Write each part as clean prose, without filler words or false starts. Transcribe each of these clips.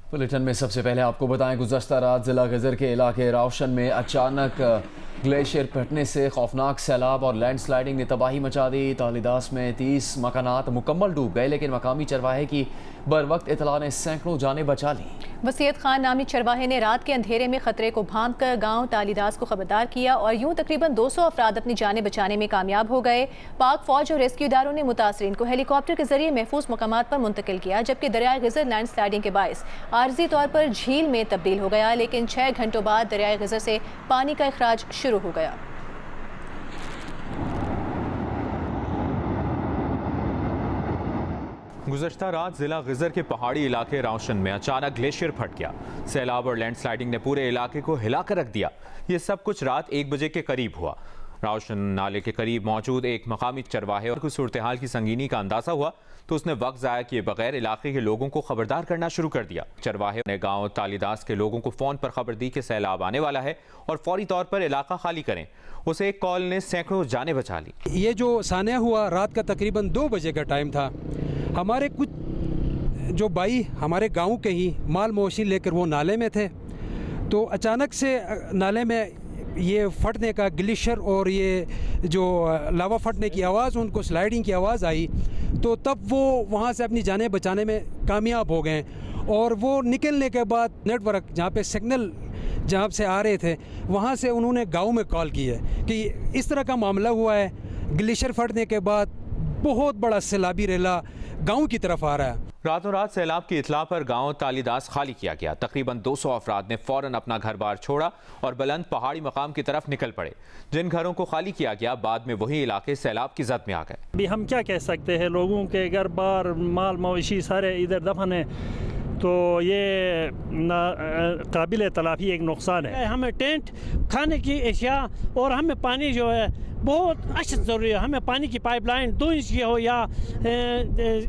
Bulletin में सबसे पहले आपको बताएं, गुज़श्ता रात जिला गजर के इलाके रावशन में अचानक ग्लेशियर फटने से खौफनाक सैलाब और लैंडस्लाइडिंग ने तबाही मचा दी। तालिदास में 30 मकानात मुकम्मल डूब गए, लेकिन मकामी चरवाहे की बर वक्त इतला ने सैकड़ों जानें बचा ली। वसीयत खान नामी चरवाहे ने रात के अंधेरे में खतरे को भांप कर गाँव तालिदास को खबरदार किया और यूं तकरीबन 200 अफराद अपनी जानें बचाने में कामयाब हो गए। पाक फौज और रेस्क्यू इदारों ने मुतासरीन को हेलीकॉप्टर के जरिए महफूज मकामात पर मुंतकिल किया, जबकि दरियाए गजर लैंडस्लाइडिंग के बायस आर्जी तौर पर झील में तब्दील हो गया, लेकिन 6 घंटों बाद दरियाए गजर से पानी का इखराज शुरू हो गया। गुज़श्ता रात जिला गजर के पहाड़ी इलाके रावशन में अचानक ग्लेशियर फट गया। सैलाब और लैंडस्लाइडिंग ने पूरे इलाके को हिला कर रख दिया। ये सब कुछ रात 1 बजे के करीब हुआ। रावशन नाले के करीब मौजूद एक मकामी चरवाहे और कुछ सूरत हाल की संगीनी का अंदाजा हुआ तो उसने वक्त ज़ाया किए बगैर इलाके के लोगों को खबरदार करना शुरू कर दिया। चरवाहे ने गांव तालिदास के लोगों को फ़ोन पर खबर दी कि सैलाब आने वाला है और फौरी तौर पर इलाका खाली करें। उसे एक कॉल ने सैकड़ों जानें बचा ली। ये जो सान्या हुआ रात का तकरीबन 2 बजे का टाइम था। हमारे कुछ जो भाई हमारे गाँव के ही माल मवेशी लेकर वो नाले में थे, तो अचानक से नाले में ये फटने का ग्लेशियर और ये जो लावा फटने की आवाज़, उनको स्लाइडिंग की आवाज़ आई, तो तब वो वहाँ से अपनी जानें बचाने में कामयाब हो गए। और वो निकलने के बाद नेटवर्क जहाँ पे सिग्नल जहाँ से आ रहे थे, वहाँ से उन्होंने गांव में कॉल की है कि इस तरह का मामला हुआ है। ग्लेशियर फटने के बाद बहुत बड़ा सैलाबी रेला गांव की तरफ आ रहा है। रातों रात सैलाब की इतला पर गांव तालिदास खाली किया गया। तकरीबन 200 अफराद ने फौरन अपना घर बार छोड़ा और बुलंद पहाड़ी मकाम की तरफ निकल पड़े। जिन घरों को खाली किया गया, बाद में वही इलाके सैलाब की जद में आ गए। अभी हम क्या कह सकते हैं, लोगों के घर बार माल मवेशी सारे इधर दफन है, तो ये काबिल तलाफी एक नुकसान है। हमें टेंट, खाने की अशिया और हमें पानी जो है बहुत अच्छा ज़रूरी है। हमें पानी की पाइपलाइन 2 इंच की हो या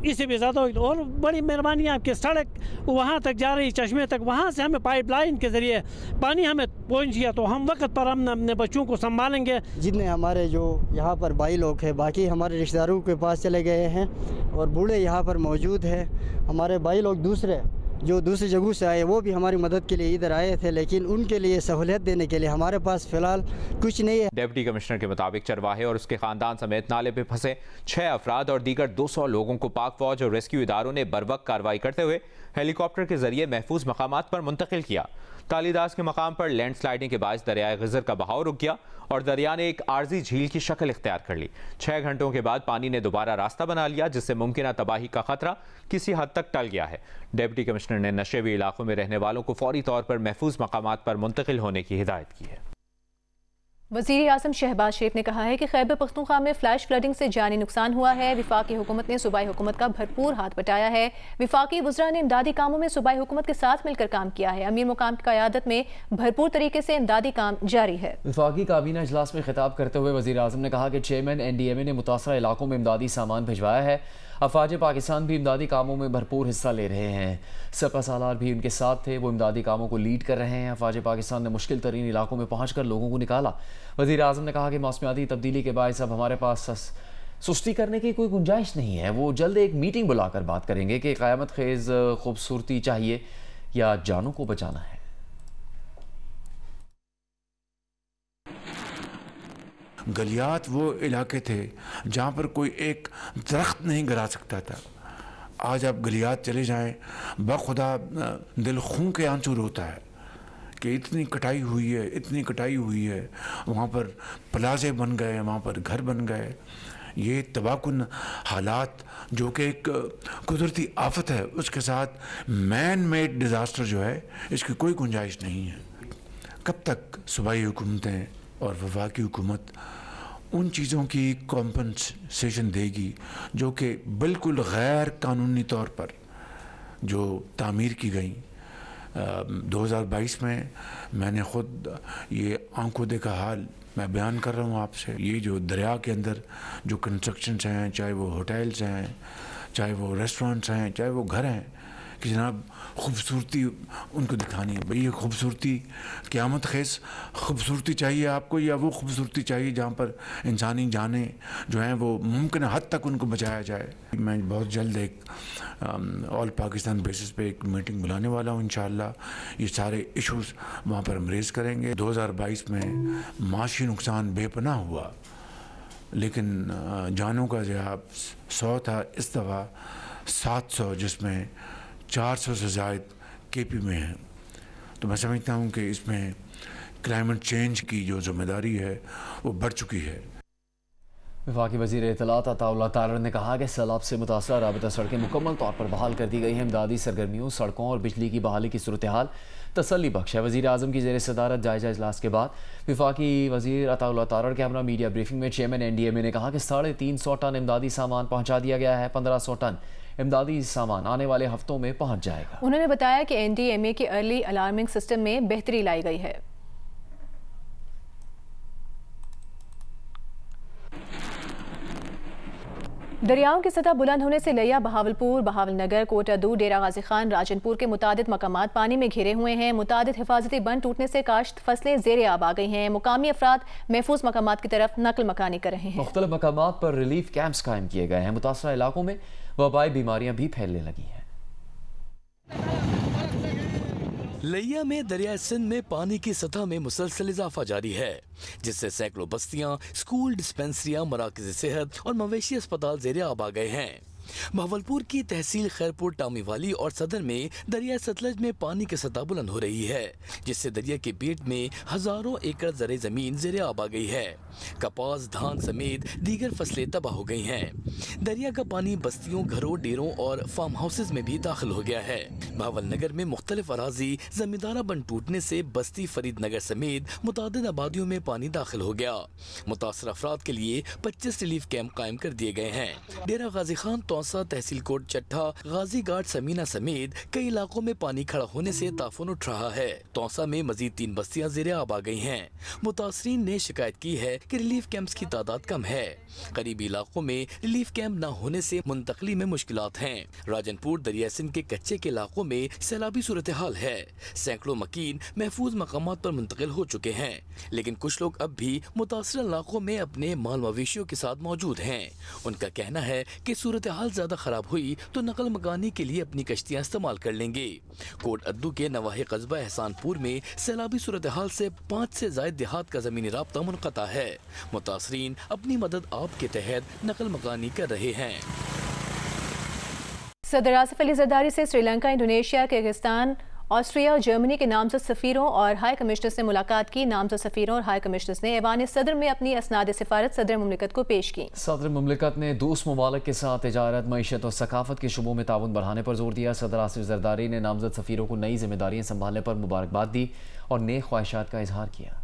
इससे भी ज़्यादा हो, और बड़ी मेहरबानी है आपकी सड़क वहाँ तक जा रही चश्मे तक, वहाँ से हमें पाइपलाइन के ज़रिए पानी हमें पहुँच गया तो हम वक्त पर हम अपने बच्चों को संभालेंगे। जितने हमारे जो यहाँ पर भाई लोग हैं, बाकी हमारे रिश्तेदारों के पास चले गए हैं और बूढ़े यहाँ पर मौजूद हैं। हमारे भाई लोग जो दूसरी जगहों से आए, वो भी हमारी मदद के लिए इधर आए थे, लेकिन उनके लिए सहूलियत देने के लिए हमारे पास फ़िलहाल कुछ नहीं है। डिप्टी कमिश्नर के मुताबिक चरवाहे और उसके ख़ानदान समेत नाले पे फंसे 6 अफराद और दीगर 200 लोगों को पाक फौज और रेस्क्यू इदारों ने बरवक्त कार्रवाई करते हुए हेलीकॉप्टर के जरिए महफूज मकामात पर मुंतकिल किया। तालिदास के मकाम पर लैंडस्लाइडिंग के बायस दरियाए गजर का बहाव रुक गया और दरिया ने एक आर्जी झील की शक्ल इख्तियार कर ली। 6 घंटों के बाद पानी ने दोबारा रास्ता बना लिया, जिससे मुमकिन तबाही का खतरा किसी हद तक टल गया है। डिप्टी कमिश्नर ने नशेबी इलाकों में रहने वालों को फौरी तौर पर महफूज मकामात पर मुंतकिल होने की हिदायत की है। वज़ीर आज़म शहबाज शरीफ ने कहा है कि खैबर पख्तूनख्वा में फ्लैश फ्लडिंग से जानी नुकसान हुआ है। विफाकी हुकूमत ने सूबाई हुकूमत का भरपूर हाथ बटाया है। विफाकी वज़रा ने इमदादी कामों में सूबाई हुकूमत के साथ मिलकर काम किया है। अमीर मुकाम की क़यादत में भरपूर तरीके से इमदादी काम जारी है। विफाकी काबीना इजलास में खिताब करते हुए वज़ीर आज़म ने कहा कि चेयरमैन NDMA ने मुतासरा इलाकों में इमदादी सामान भिजवाया है। अफवाज पाकिस्तान भी इमदादी कामों में भरपूर हिस्सा ले रहे हैं। सपा सालार भी उनके साथ थे, वो इमदादी कामों को लीड कर रहे हैं। अफवाज पाकिस्तान ने मुश्किल तरीन इलाकों में पहुँच कर लोगों को निकाला। वज़ीर आज़म ने कहा कि मौसमियाती तब्दीली के बायस अब हमारे पास सुस्ती करने की कोई गुंजाइश नहीं है। वो जल्द एक मीटिंग बुलाकर बात करेंगे कि क़यामत खेज़ खूबसूरती चाहिए या जानों को बचाना है। गलियात वो इलाके थे जहाँ पर कोई एक दरख्त नहीं गिरा सकता था। आज आप गलियात चले जाएं, बखुदा दिल खून के आंसू रोता है कि इतनी कटाई हुई है, इतनी कटाई हुई है। वहाँ पर प्लाजे बन गए, वहाँ पर घर बन गए। ये तबाहकुन हालात जो कि एक कुदरती आफत है, उसके साथ मैन मेड डिज़ास्टर जो है, इसकी कोई गुंजाइश नहीं है। कब तक सूबाई हुकूमतें और वफाकी हुकूमत उन चीज़ों की कॉम्पनसेशन देगी जो कि बिल्कुल गैर कानूनी तौर पर जो तामीर की गई। 2022 में मैंने ख़ुद ये आंखों देखा हाल मैं बयान कर रहा हूँ आपसे। ये जो दरिया के अंदर जो कंस्ट्रक्शंस हैं, चाहे वो होटल्स हैं, चाहे वो रेस्टोरेंट्स हैं, चाहे वो घर हैं, कि जनाब खूबसूरती उनको दिखानी है। भाई ये खूबसूरती क़यामत खेज़ खूबसूरती चाहिए आपको, या वो खूबसूरती चाहिए जहाँ पर इंसानी जाने जो हैं वो मुमकिन हद तक उनको बचाया जाए। मैं बहुत जल्द एक ऑल पाकिस्तान बेसिस पे एक मीटिंग बुलाने वाला हूँ इंशाअल्लाह। ये सारे इश्यूज़ वहाँ पर हम रेज़ करेंगे। 2022 में माशी नुकसान बेपनाह हुआ, लेकिन जानों का जवाब 100 था, इस दफ़ा 700, जिसमें 400 से ज़ायद KP में है। तो मैं समझता हूँ कि इसमें क्लाइमेट चेंज की जो ज़िम्मेदारी है वो बढ़ चुकी है। वफाकी वज़ीर इत्तलात अताउल्लाह तारड़ ने कहा कि सैलाब से मुतासरा राबिता सड़कें मुकम्मल तौर पर बहाल कर दी गई हैं। इमदादी सरगर्मियों, सड़कों और बिजली की बहाली की सूरत हाल तसल्ली बख्श है। वज़ीर आज़म की ज़ेर सदारत जायजा इजलास के बाद वफाकी वज़ीर अताउल्लाह तारड़ के हमरा मीडिया ब्रीफिंग में चेयरमैन NDMA ने कहा कि 350 टन इमदादी सामान पहुँचा दिया गया है। 1500 टन इमदादी सामान आने वाले हफ्तों में पहुँच जाएगा। उन्होंने बताया कि NDMA के अर्ली अलार्मिंग सिस्टम में बेहतरी लाई गई है। दरियाओं की सतह बुलंद होने से लिया, बहावलपुर, बहावलनगर, कोटादू, डेरा गाजी खान, राजनपुर के मुतादिद मकामात पानी में घिरे हुए हैं। मुतादिद हिफाजती बंद टूटने से काश्त फसलें ज़ेरे आब आ गई हैं। मुकामी अफराद महफूज मकामात की तरफ नकल मकानी कर रहे हैं। मुख्तलिफ मकामात पर रिलीफ कैंप्स कायम किए गए हैं। मुतासरा इलाकों में वबाई बीमारियां भी फैलने लगी हैं। लिया में दरिया सिंध में पानी की सतह में मुसलसल इजाफा जारी है, जिससे सैकड़ों बस्तियां, स्कूल, डिस्पेंसरियां, मराकज़ सेहत और मवेशी अस्पताल ज़ेरे आब आ गए हैं। बहावलपुर की तहसील खैरपुर, टामी वाली और सदर में दरिया सतलज में पानी की सतह बुलंद हो रही है, जिससे दरिया के बेट में हजारों एकड़ ज़रे ज़मीन ज़ेरे आब आ गई है। कपास, धान समेत दीगर फसलें तबाह हो गई हैं। दरिया का पानी बस्तियों, घरों, डेरों और फार्म हाउसेज में भी दाखिल हो गया है। बहावलनगर में मुख्तलिफ अराजी जमींदारा बंद टूटने से बस्ती फरीद नगर समेत मुतादिद आबादियों में पानी दाखिल हो गया। मुतासर अफराद के लिए 25 रिलीफ कैंप कायम कर दिए गए हैं। डेरा गाजी खान, तौसा, तहसील कोट चट्ठा, गाजी घाट, समीना समेत कई इलाकों में पानी खड़ा होने से ताफुन उठ रहा है। तौसा में मजीद 3 बस्तियां ज़ेरे आब आ गई हैं। मुतासरीन ने शिकायत की है कि रिलीफ कैंप्स की तादाद कम है। करीबी इलाकों में रिलीफ कैंप न होने से मुंतकली में मुश्किलात हैं। राजनपुर, दरिया सिंध के कच्चे के इलाकों में सैलाबी सूरत हाल है। सैकड़ों मकीन महफूज मकामात पर मुंतकिल हो चुके हैं, लेकिन कुछ लोग अब भी मुतासर इलाकों में अपने माल मवेशियों के साथ मौजूद हैं। उनका कहना है कि सूरत हाल ज्यादा खराब हुई तो नकल मकानी के लिए अपनी कश्तियां इस्तेमाल कर लेंगे। कोट अद्दू के नवाहे कस्बा एहसानपुर में सैलाबी सूरत हाल से 5 से ज़ायद देहात का ज़मीनी राब्ता मुनक़ता है। मुतासरीन अपनी मदद आप के तहत नकल मकानी कर रहे हैं। सदर आसिफ अली ज़रदारी से श्रीलंका, इंडोनेशिया, किर्गिस्तान, ऑस्ट्रिया और जर्मनी के नामजद सफ़ीरों और हाई कमिश्नर्स ने मुलाकात की। नामजद सफ़ीरों और हाई कमिश्नर्स ने ऐवान सदर में अपनी असनाद सिफारत सदर मुमलिकत को पेश की। सदर मुमलिकत ने दोस्त ममालिक के साथ तिजारत, मईशत और सकाफत के शुबों में ताउन बढ़ाने पर जोर दिया। सदर आसिफ ज़रदारी ने नामजद सफ़ीरों को नई जिम्मेदारियाँ संभालने पर मुबारकबाद दी और नेक ख्वाहिशात का इजहार किया।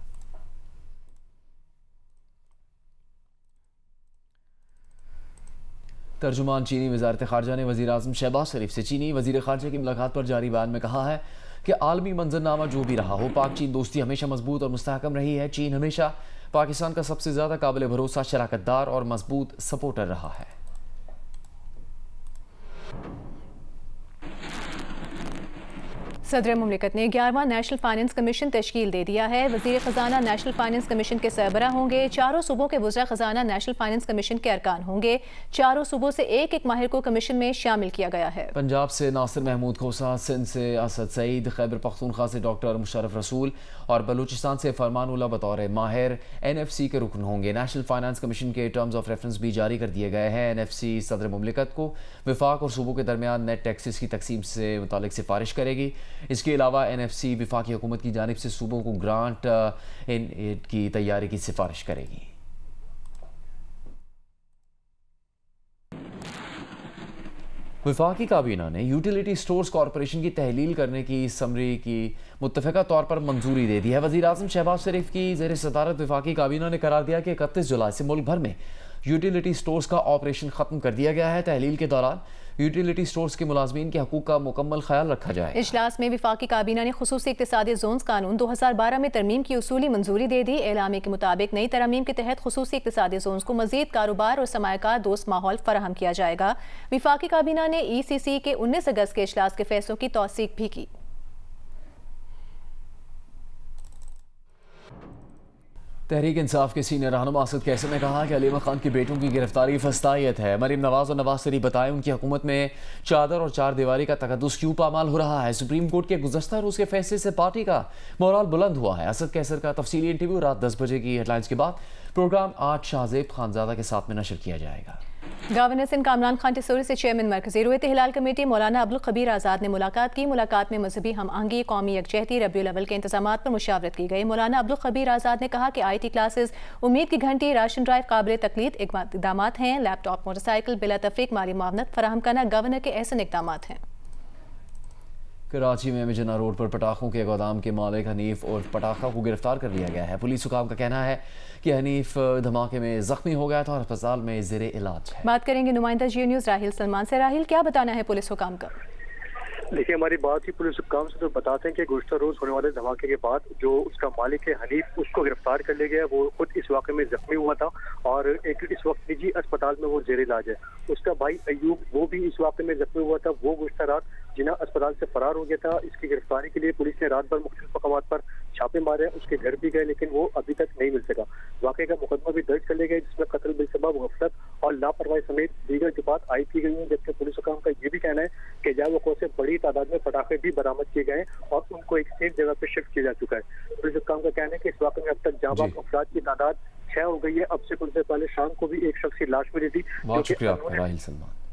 तर्जुमान चीनी वज़ारत ख़ारजा ने वज़ीर आज़म शहबाज शरीफ से चीनी वज़ीर ख़ारजा की मुलाकात पर जारी बयान में कहा है कि आलमी मंजरनामा जो भी रहा हो, पाक चीन दोस्ती हमेशा मजबूत और मुस्तहकम रही है। चीन हमेशा पाकिस्तान का सबसे ज़्यादा काबिल भरोसा, शराकतदार और मजबूत सपोर्टर रहा है। सदर मुमलिकत ने 11वां नेशनल फाइनेंस कमीशन तश्कील दे दिया है। वज़ीर ख़जाना नेशनल फाइनेंस कमीशन के सरबराह होंगे। चारों सूबों के वज़रा ख़जाना नेशनल फाइनेंस कमीशन के अरकान होंगे। चारों सूबों से एक एक माहिर को कमीशन में शामिल किया गया है। पंजाब से नासिर महमूद खोसा, सिंध से असद सईद, खैबर पख्तूनख्वा से डॉक्टर मुशर्रफ रसूल और बलूचिस्तान से फरमानुल्लाह बतौर माहिर NFC के रुकन होंगे। नेशनल फाइनेंस कमीशन के टर्म्स ऑफ रेफरेंस भी जारी कर दिए गए हैं। NFC सदर मुमलिकत को विफाक और सूबों के दरमियान नेट टैक्सेस की तकसीम से मुतालिक सिफारिश करेगी। इसके अलावा NFC विफाकी हुकूमत की जानिब से सूबों को ग्रांट इन एड की तैयारी की सिफारिश करेगी। विफाकी काबीना ने यूटिलिटी स्टोर्स कॉरपोरेशन की तहलील करने की समरी की मुत्तफ़िका तौर पर मंजूरी दे दी है। वज़ीर आज़म शहबाज शरीफ की ज़ेर सदारत विफाकी काबीना ने करार दिया कि 31 जुलाई से मुल्क भर में यूटिलिटी स्टोर्स का ऑपरेशन ख़त्म कर दिया गया है। तहलील के दौरान यूटिलिटी स्टोर्स के मुलाजमीन के हकूक का मुकम्मल ख्याल रखा जाए। इजलास में वफाकी काबीना ने खुसूसी इक्तिसादी जोन्स कानून 2012 में तरमीम की उसूली मंजूरी दे दी। एलामे के मुताबिक नई तरमीम के तहत खुसूसी इक्तिसादी जोन्स को मजीद कारोबार और सरमायाकार दोस्त माहौल फराहम किया जाएगा। वफाकी काबीना ने ECC के 19 अगस्त के इजलास के फैसलों की तौसीक भी की। तहरीक इंसाफ के सीनियर रहनुमा असद कैसर ने कहा कि अलीमा खान की बेटों की गिरफ्तारी फस्तायत है। मरीम नवाज और नवाज शरीफ बताएं उनकी हुकूमत में चादर और चार दीवारी का तकद्दुस क्यों पामाल हो रहा है। सुप्रीम कोर्ट के गुज़श्ता रोज़ के फैसले से पार्टी का मोराल बुलंद हुआ है। असद कैसर का तफसीली इंटरव्यू रात 10 बजे की हेडलाइंस के बाद प्रोग्राम 8 शाहजेब खानजादा के साथ में नशर किया जाएगा। गवर्नर सिंध कामरान खान टिसोरी से चेयरमैन मरकजी रोयत हिलाल कमेटी मौलाना अब्दुल खबीर आज़ाद ने मुलाकात की। मुलाकात में मजहबी हम आहंगी, कौमी यकजहती, रबीउल अव्वल के इंतजामात पर मुशावरत की गई। मौलाना अब्दुल खबीर आज़ाद ने कहा कि IT क्लासेस, उम्मीद की घंटी, राशन ड्राइव काबिल तकलीद इकदाम हैं। लैपटॉप, मोटरसाइकिल, बिला तफरीक माली मुआवनत फराहम करना गवर्नर के ऐसे इकदाम हैं। कराची में मिजना रोड पर पटाखों के गोदाम के मालिक हनीफ और पटाखा को गिरफ्तार कर लिया गया है। पुलिस हुकाम का कहना है कि हनीफ धमाके में जख्मी हो गया था और अस्पताल में ज़ेरे इलाज है। बात करेंगे नुमाइंदा जियो न्यूज़ राहिल सलमान से। राहिल, क्या बताना है पुलिस हुकाम का? देखिए, हमारी बात ही पुलिस हुकाम से तो बताते हैं कि गुज़श्ता रोज होने वाले धमाके के बाद जो उसका मालिक है हनीफ, उसको गिरफ्तार कर लिया गया। वो खुद इस वाक़े में जख्मी हुआ था और एक इस वक्त निजी अस्पताल में वो ज़ेर इलाज है। उसका भाई अयूब, वो भी इस वाक़े में जख्मी हुआ था। वो गुज़श्ता रात जिना अस्पताल से फरार हो गया था। इसकी गिरफ्तारी के लिए पुलिस ने रात भर मुख्तलिफ मकामात पर छापे मारे, उसके घर भी गए, लेकिन वो अभी तक नहीं मिल सका। वाक़े का मुकदमा भी दर्ज कर लिया गया जिसमें कत्ल बिलसबब गफलत और लापरवाही समेत दीगर जुबात आयद की गई हैं। जबकि पुलिस हुकाम का ये भी कहना है कि जावकों से बड़ी तादाद में पटाखे भी बरामद किए गए और उनको एक सेफ जगह पर शिफ्ट किया जा चुका है। पुलिस हुकाम का कहना है कि इस वाक़े में अब तक जाबाज अफराद की तादाद 6 हो गई है। अब से कुछ देर पहले शाम को भी एक शख्स की लाश मिली थी। बहुत शुक्रिया राहिल सलमान।